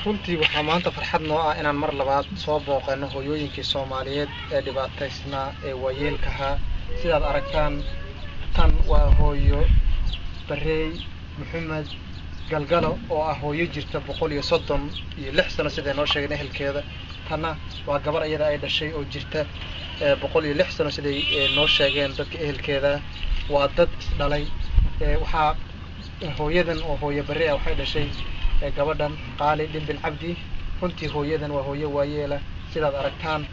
runtii waxaa maanta farxad noo ah inaan mar labaad soo booqano hooyooyinkii Soomaaliyeed ee dhibaataysnaa ee waayeelkaha sidaad aragtaan tan waa hooyo Barey Maxamed Galgalo oo ah hooyo jirta 136 sano sida noo sheegay ehelkeeda tana waa gabar iyada ay dhashay oo jirta 106 sano sida noo sheegeen dadka ehelkeeda waa dad dhalay waxa hooyadan oo hooyo Barey waxay dhashay gabadhan qaali Dhimbil Cabdi runtii hooyadan waa hooyo waayeela sidaad aragtaan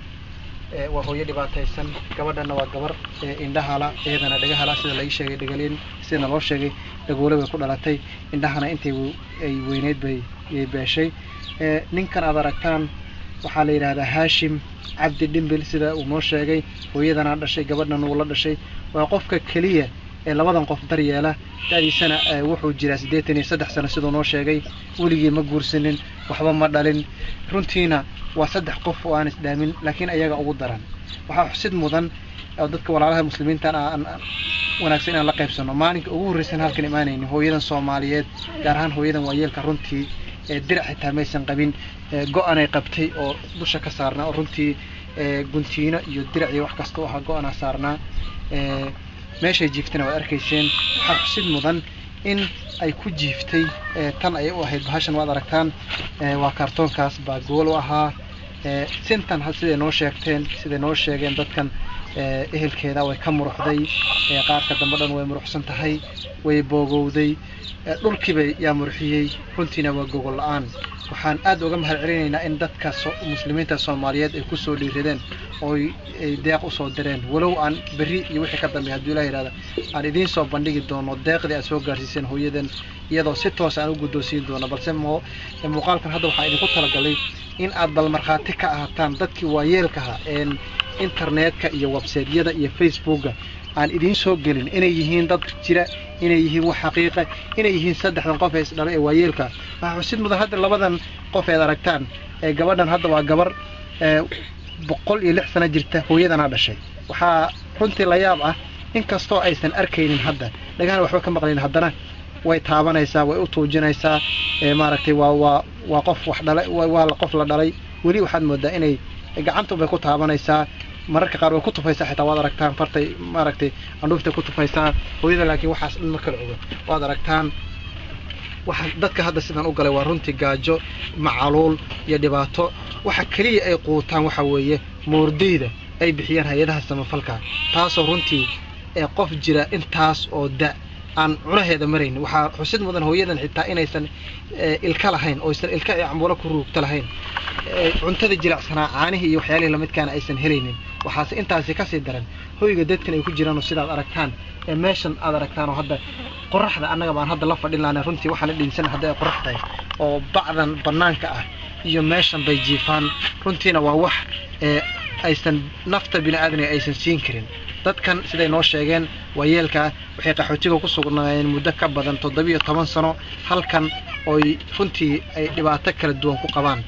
waa hooyo dhibaataysan gabadhana waa gabar indhahala eedana dhagahala sida la sheegay dhagaleen sida loo sheegay dhagoole way ku dhalatay indhahana intay ay weyneed bay beeshay ninkan aad aragtaan waxaa la yiraahdaa Hashim Cabdi Dhimbil sida uu noo sheegay hooyadana dhashay gabadhana uu la dhashay waa qofka kaliya labadan qof daryeela taadiisana wuxuu jiraa 83 sano sidoo noo sheegay waligii ma guursanin waxba ma dhalin runtiina waa saddex qof oo aan isdaamin laakiin ayaga ugu daran waxa xusid mudan oo dadka walaalaha muslimiinta aan wanaagsan in la qaybsano maalinka ugu horreeyay halkan imaanayna hooyadan Soomaaliyeed gaar ahaan hooyadan waayeelka runtii dirac xitaa maysan qabin go'an ay qabtay oo dusha ka saarnaa runtii guntiina iyo dirac iyo wax kasta oo go'an saarnaa meeshay jiiftana waa arkayseen waxa xusid mudan in ay ku jiiftay tan ay u ahayd bahashan waad aragtaan waa kartoonkaas baa gool u ahaa sintan sida noo sheegteen sida noo sheegeen dadkan ehelkeeda way ka muruxday qaarka dambe dhan way muruxsan tahay way boogowday dhulkiiba yaa muruxiyay runtiina waa gogol la'aan waxaan aad uga mahadcelinaynaa in dadka muslimiinta Soomaaliyeed ay ku soo dhiiradeen oo ay deeq u soo direen walow aan bari iyo wixii ka dambeeyay hadii la yiraahdo aan idin soo bandhigi doono deeqdii aad soo gaarsiiseen hooyadan iyadoo si toos ah u guddoonsiin doono balse muuqaalkan hadda waxaan idinku talagalay in aad bal marxaati ka ahaataan dadkii waayeelka ah ee internetka iyo website-yada iyo facebooka aan idin soo gelin inay yihiin dad jira inay yihiin wax xaqiiqo inay yihiin saddexdan qof ee isdhalay ee waayeelka waxa xusid mudan hadda labadan qof ee aragtaan ee gabadhan hadda waa gabar 106 sano jirta hooyadana dhashay waxa runtii la yaab ah in kastoo aysan arkaynin hadda dhagahan waxba ka maqlayn haddana way taabanaysaa way u tuujinaysaa maaragtay waa qof wax dhalay waa qof la dhalay wali waxaad moodaa inay gacanta bay ku taabanaysaa mararka qaar way ku tufaysaa xitaa waad aragtaan fartay maaragtay andhuufta ku tufaysaa hooyada laakiin waxaas ma kala oga waad aragtaan waxa dadka hadda sidan u galay waa runtii gaajo macaluul iyo dhibaato waxa kaliya ay quutaan waxa weeye moordeyda ay bixiyaan hay'adaha samafalka taasoo runtii qof jira intaas oo aan cunaheeda marayn waxa xusid mudan hooyadan xitaa inaysan ilka lahayn oo aysan ilka cambulo ku ruugta lahayn cuntada jilicsanaa caanihi iyo waxyaalaha la midkaan aysan helaynin waxaas intaasi ka sii daran hooyga dadkan ay ku jiraan sidaad aragtaan meeshan aad aragtaan oo hadda qorraxda annaga baan hadda la fadhin laana runtii waxaan dhigsan hadda ay qorrax tahay oo bacdan banaanka ah iyo meeshan bay jiifaan runtiina waa wax aysan nafta bini'aadamka aysan siin karin dadkan siday noo sheegeen waayeelka waxay qaxootiga ku sugnaayeen muddo ka badan 17 sano halkan oo runtii ay dhibaato kala duwan ku qabaan